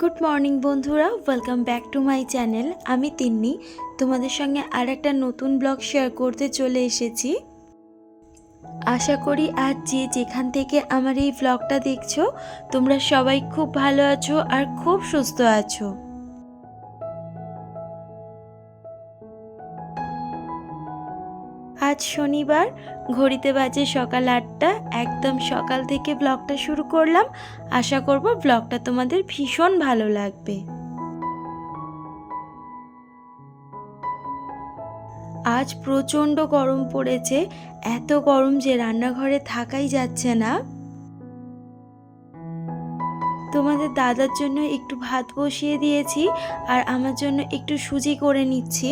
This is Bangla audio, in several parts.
গুড মর্নিং বন্ধুরা, welcome back to my channel. আমি তিন্নি তোমাদের সঙ্গে আর একটা নতুন ব্লগ শেয়ার করতে চলে এসেছি। আশা করি আজ যে যেখান থেকে আমার এই ব্লগটা দেখছো তোমরা সবাই খুব ভালো আছো আর খুব সুস্থ আছো। আজ শনিবার, ঘড়িতে বাজে সকাল 8টা। একদম সকাল থেকে ব্লগটা শুরু করলাম। আশা করব ব্লগটা তোমাদের ভীষণ ভালো লাগবে। আজ প্রচণ্ড গরম পড়েছে, এত গরম যে রান্নাঘরে থাকাই যাচ্ছে না। তোমাদের দাদার জন্য একটু ভাত বসিয়ে দিয়েছি আর আমার জন্য একটু সুজি করে নিচ্ছি।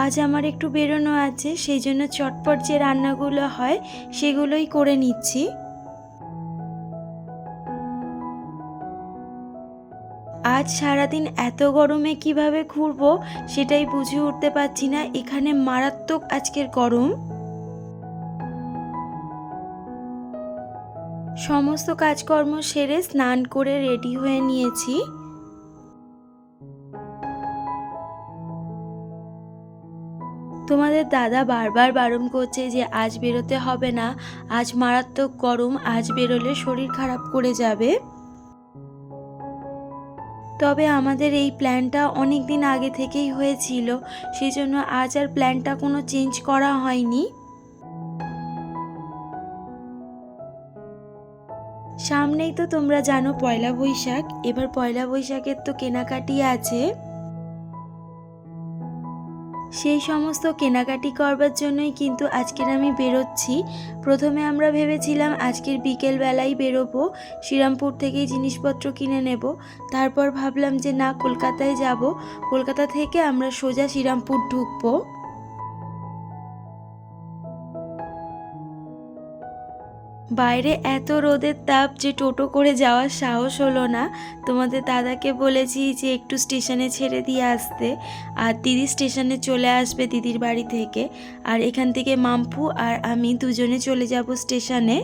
আজ আমার একটু বেরোনো আছে, সেই জন্য চটপট যে রান্নাগুলো হয় সেগুলোই করে নিচ্ছি। আজ সারাদিন এত গরমে কিভাবে ঘুরবো সেটাই বুঝে উঠতে পারছি না। এখানে মারাত্মক আজকের গরম। সমস্ত কাজকর্ম সেরে স্নান করে রেডি হয়ে নিয়েছি। তোমাদের দাদা বারবার বারণ করছে যে আজ বেরোতে হবে না, আজ মারাত্মক গরম, আজ বেরোলে শরীর খারাপ করে যাবে। তবে আমাদের এই প্ল্যানটা অনেক দিন আগে থেকেই হয়েছিল, সেই জন্য আজ আর প্ল্যানটা কোনো চেঞ্জ করা হয়নি। সামনেই তো তোমরা জানো পয়লা বৈশাখ, এবার পয়লা বৈশাখের তো কেনাকাটি আছে। সেই সমস্ত কেনাকাটি করবার জন্যই কিন্তু আজকের আমি বেরোচ্ছি। প্রথমে আমরা ভেবেছিলাম আজকের বিকেলবেলাই বেরোবো, শ্রীরামপুর থেকেই জিনিসপত্র কিনে নেব। তারপর ভাবলাম যে না, কলকাতায় যাব, কলকাতা থেকে আমরা সোজা শ্রীরামপুর ঢুকবো। বাইরে এত রোদের তাপ যে টোটো করে যাওয়ার সাহস হলো না। তোমাদের দাদাকে বলেছি যে একটু স্টেশনে ছেড়ে দিয়ে আসতে, আর দিদি স্টেশনে চলে আসবে দিদির বাড়ি থেকে, আর এখান থেকে মাম্পু আর আমি দুজনে চলে যাব স্টেশনে।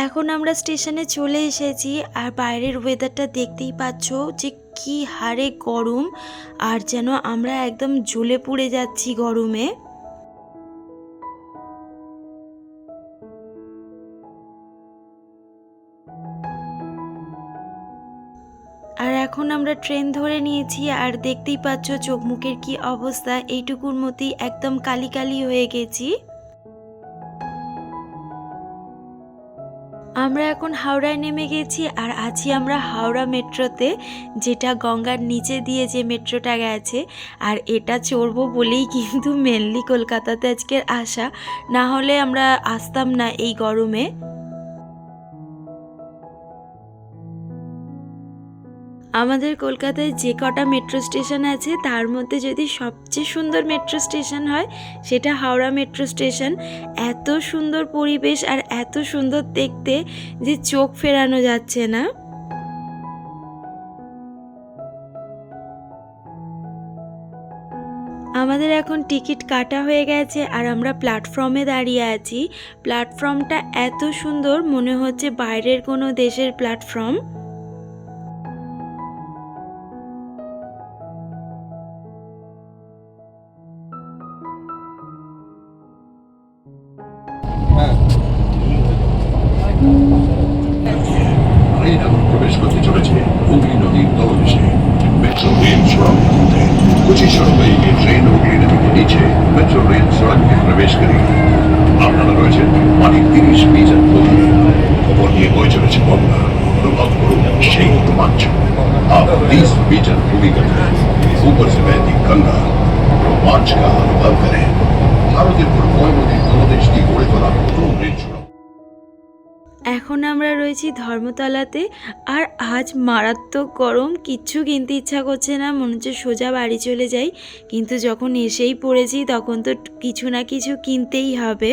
এখন আমরা স্টেশনে চলে এসেছি আর বাইরের ওয়েদারটা দেখতেই পাচ্ছ যে কি হারে গরম, আর যেন আমরা একদম জ্বলে পুড়ে যাচ্ছি গরমে। আর এখন আমরা ট্রেন ধরে নিয়েছি আর দেখতেই পাচ্ছ চোখ মুখের কি অবস্থা, এইটুকুর মধ্যেই একদম কালি কালি হয়ে গেছি। আমরা এখন হাওড়ায় নেমে গেছি আর আছি আমরা হাওড়া মেট্রোতে, যেটা গঙ্গার নিচে দিয়ে যে মেট্রোটা গেছে। আর এটা চড়বো বলেই কিন্তু মেনলি কলকাতাতে আজকের আসা, না হলে আমরা আসতাম না এই গরমে। আমাদের কলকাতায় যে কটা মেট্রো স্টেশন আছে তার মধ্যে যদি সবচেয়ে সুন্দর মেট্রো স্টেশন হয় সেটা হাওড়া মেট্রো স্টেশন। এত সুন্দর পরিবেশ আর এত সুন্দর দেখতে যে চোখ ফেরানো যাচ্ছে না। আমাদের এখন টিকিট কাটা হয়ে গেছে আর আমরা প্ল্যাটফর্মে দাঁড়িয়ে আছি। প্ল্যাটফর্মটা এত সুন্দর, মনে হচ্ছে বাইরের কোনো দেশের প্ল্যাটফর্ম। প্রবেশ করতে চলেছে হুগলি নদীর তলদেশে। মেট্রো রেল সড়ক মধ্যে 25 वेगी ট্রেন হুগলি নদীকে নিচে মেট্রো রেল সড়কে প্রবেশ করে আপনারা রয়েছেন পানির 30 মিটার গভীরে। খবর নিয়ে বয়ে চলেছে গঙ্গা, অনুভব করুন সেই রোমাঞ্চ। आप 30 मीटर भूमि गत है, ऊपर से बहती गंगा, रोमांच का अनुभव करें। ভারতের পূর্ব নদীর তলদেশ দিয়ে গড়ে তোলা প্রথম রেল সড়ক। এখন আমরা রয়েছি ধর্মতলাতে আর আজ মারাত্মক গরম, কিচ্ছু কিনতে ইচ্ছা করছে না, মনে হচ্ছে সোজা বাড়ি চলে যাই। কিন্তু যখন এসেই পড়েছি তখন তো কিছু না কিছু কিনতেই হবে।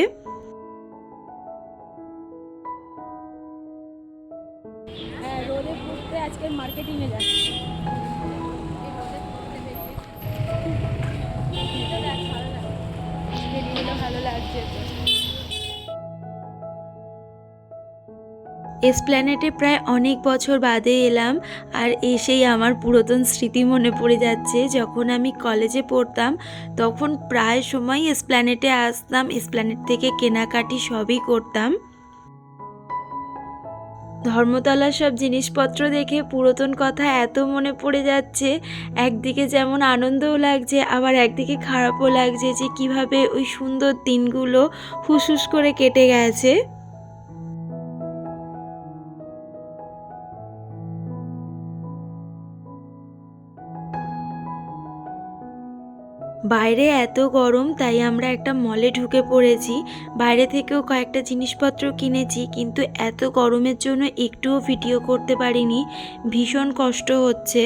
রোদে ঘুরতে আজকে মার্কেটিংয়ে যাচ্ছি। বলে ভালো লাগছে তো। এসপ্ল্যানেডে প্রায় অনেক বছর বাদে এলাম, আর এসেই আমার পুরাতন স্মৃতি মনে পড়ে যাচ্ছে। যখন আমি কলেজে পড়তাম তখন প্রায় সময় এসপ্ল্যানেডে আসতাম, এসপ্ল্যানেড থেকে কেনাকাটি সবই করতাম। ধর্মতলার সব জিনিসপত্র দেখে পুরাতন কথা এত মনে পড়ে যাচ্ছে, একদিকে যেমন আনন্দও লাগছে আবার একদিকে খারাপও লাগছে যে কিভাবে ওই সুন্দর দিনগুলো হুসহুস করে কেটে গেছে। বাইরে এত গরম, তাই আমরা একটা মলে ঢুকে পড়েছি। বাইরে থেকেও কয়েকটা জিনিসপত্র কিনেছি, কিন্তু এত গরমের জন্য একটুও ভিডিও করতে পারিনি, ভীষণ কষ্ট হচ্ছে।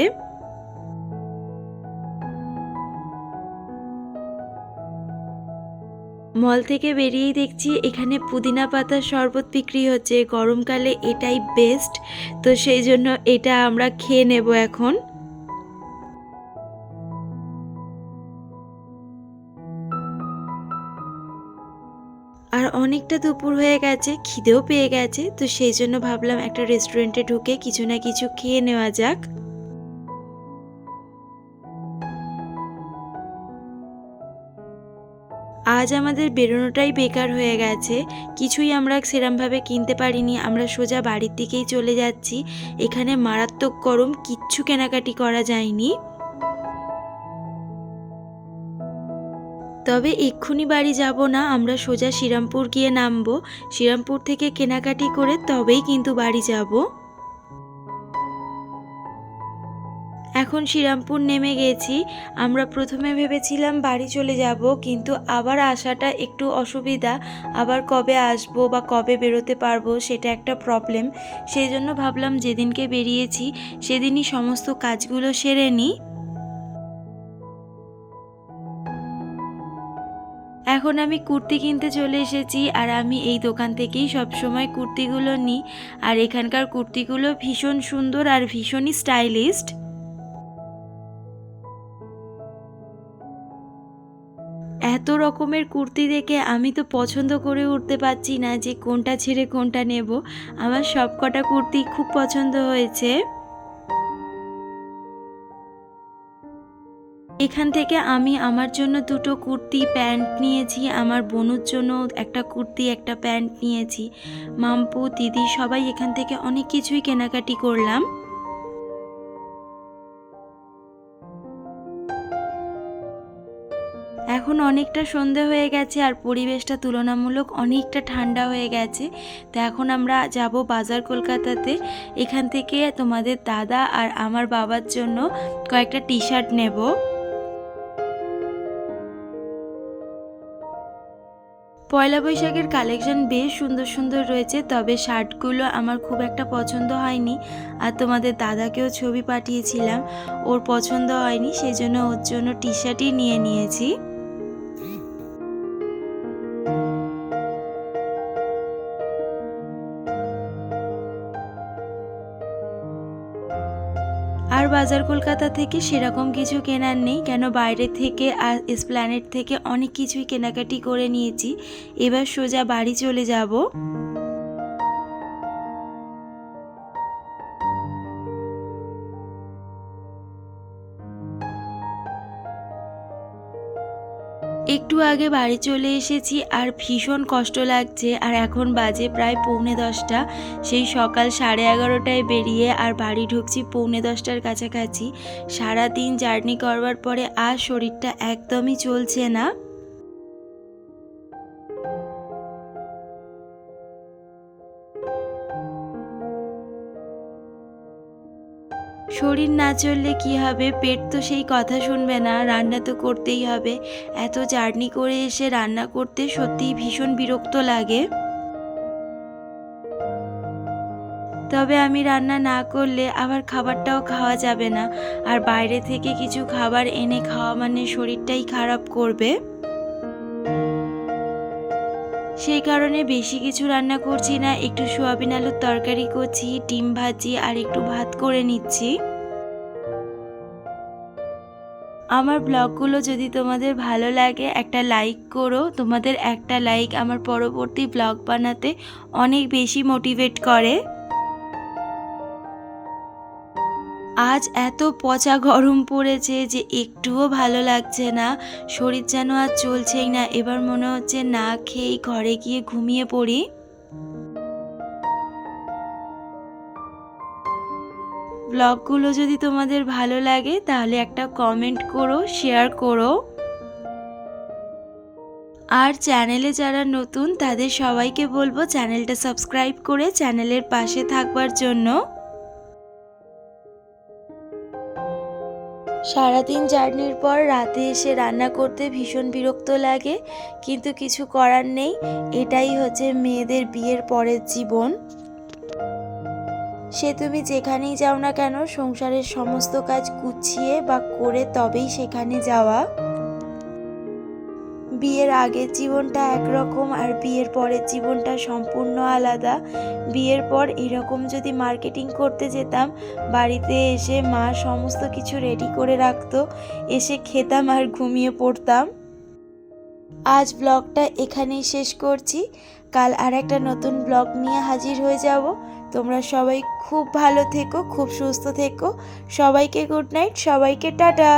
মল থেকে বেরিয়েই দেখছি এখানে পুদিনা পাতার শরবত বিক্রি হচ্ছে, গরমকালে এটাই বেস্ট, তো সেই জন্য এটা আমরা খেয়ে নেব এখন। আর অনেকটা দুপুর হয়ে গেছে, খিদেও পেয়ে গেছে, তো সেই জন্য ভাবলাম একটা রেস্টুরেন্টে ঢুকে কিছু না কিছু খেয়ে নেওয়া যাক। আজ আমাদের বেরোনোটাই বেকার হয়ে গেছে, কিছুই আমরা সেরমভাবে কিনতে পারিনি। আমরা সোজা বাড়ির দিকেই চলে যাচ্ছি, এখানে মারাত্মক গরম, কিচ্ছু কেনাকাটি করা যায়নি। তবে এক্ষুনি বাড়ি যাব না, আমরা সোজা শ্রীরামপুর গিয়ে নামবো, শ্রীরামপুর থেকে কেনাকাটি করে তবেই কিন্তু বাড়ি যাব। এখন শ্রীরামপুর নেমে গেছি। আমরা প্রথমে ভেবেছিলাম বাড়ি চলে যাব, কিন্তু আবার আসাটা একটু অসুবিধা, আবার কবে আসবো বা কবে বেরোতে পারবো সেটা একটা প্রবলেম। সেই জন্য ভাবলাম যেদিনকে বেরিয়েছি সেদিনই সমস্ত কাজগুলো সেরে নিই। এখন আমি কুর্তি কিনতে চলে এসেছি, আর আমি এই দোকান থেকেই সবসময় কুর্তিগুলো নিই। আর এখানকার কুর্তিগুলো ভীষণ সুন্দর আর ভীষণই স্টাইলিশড। এত রকমের কুর্তি দেখে আমি তো পছন্দ করে উঠতে পারছি না যে কোনটা ছেড়ে কোনটা নেব। আমার সব কটা কুর্তি খুব পছন্দ হয়েছে। এখান থেকে আমি আমার জন্য দুটো কুর্তি প্যান্ট নিয়েছি, আমার বোনুর জন্য একটা কুর্তি একটা প্যান্ট নিয়েছি। মাম্পু দিদি সবাই এখান থেকে অনেক কিছুই কেনাকাটি করলাম। এখন অনেকটা সন্ধে হয়ে গেছে আর পরিবেশটা তুলনামূলক অনেকটা ঠান্ডা হয়ে গেছে। তো এখন আমরা যাব বাজার কলকাতাতে, এখান থেকে তোমাদের দাদা আর আমার বাবার জন্য কয়েকটা টি শার্ট নেব। পয়লা বৈশাখের কালেকশন বেশ সুন্দর সুন্দর রয়েছে, তবে শার্টগুলো আমার খুব একটা পছন্দ হয়নি। আর তোমাদের দাদাকেও ছবি পাঠিয়েছিলাম, ওর পছন্দ হয়নি, সেই জন্য ওর জন্য টি শার্টই নিয়ে নিয়েছি। আর বাজার কলকাতা থেকে সেরকম কিছু কেনার নেই, কেন বাইরে থেকে আর এসপ্ল্যানেড থেকে অনেক কিছুই কেনাকাটি করে নিয়েছি। এবার সোজা বাড়ি চলে যাব। একটু আগে বাড়ি চলে এসেছি আর ভীষণ কষ্ট লাগছে। আর এখন বাজে প্রায় 9:45, সেই সকাল 11:30টায় বেরিয়ে আর বাড়ি ঢুকছি 10:45টার কাছাকাছি। সারাদিন জার্নি করবার পরে আর শরীরটা একদমই চলছে না। শরীর না চললে কি হবে, পেট তো সেই কথা শুনবে না, রান্না তো করতেই হবে। এত জার্নি করে এসে রান্না করতে সত্যিই ভীষণ বিরক্ত লাগে। তবে আমি রান্না না করলে আবার খাবারটাও খাওয়া যাবে না, আর বাইরে থেকে কিছু খাবার এনে খাওয়া মানে শরীরটাই খারাপ করবে। সেই কারণে বেশি কিছু রান্না করছি না, একটু সোয়াবিন আলুর তরকারি করছি, ডিম ভাজি আর একটু ভাত করে নিচ্ছি। আমার ব্লগগুলো যদি তোমাদের ভালো লাগে একটা লাইক করো। তোমাদের একটা লাইক আমার পরবর্তী ব্লগ বানাতে অনেক বেশি মোটিভেট করে। আজ এত পচা গরম পড়েছে যে একটুও ভালো লাগছে না, শরীর যেন আর চলছেই না। এবার মনে হচ্ছে না খেয়েই ঘরে গিয়ে ঘুমিয়ে পড়ি। ব্লগগুলো যদি তোমাদের ভালো লাগে তাহলে একটা কমেন্ট করো, শেয়ার করো। আর চ্যানেলে যারা নতুন তাদের সবাইকে বলবো চ্যানেলটা সাবস্ক্রাইব করে চ্যানেলের পাশে থাকবার জন্য। সারাদিন জার্নির পর রাতে এসে রান্না করতে ভীষণ বিরক্ত লাগে, কিন্তু কিছু করার নেই। এটাই হচ্ছে মেয়েদের বিয়ের পরের জীবন। সে তুমি যেখানেই যাও না কেন সংসারের সমস্ত কাজ গুছিয়ে বা করে তবেই সেখানে যাওয়া। বিয়ের আগের জীবনটা একরকম আর বিয়ের পরের জীবনটা সম্পূর্ণ আলাদা। বিয়ের পর এরকম যদি মার্কেটিং করতে যেতাম, বাড়িতে এসে মা সমস্ত কিছু রেডি করে রাখতো, এসে খেতাম আর ঘুমিয়ে পড়তাম। আজ ব্লগটা এখানেই শেষ করছি। কাল আর একটা নতুন ব্লগ নিয়ে হাজির হয়ে যাব। তোমরা সবাই খুব ভালো থেকো, খুব সুস্থ থেকো। সবাইকে গুড নাইট, সবাইকে টাটা।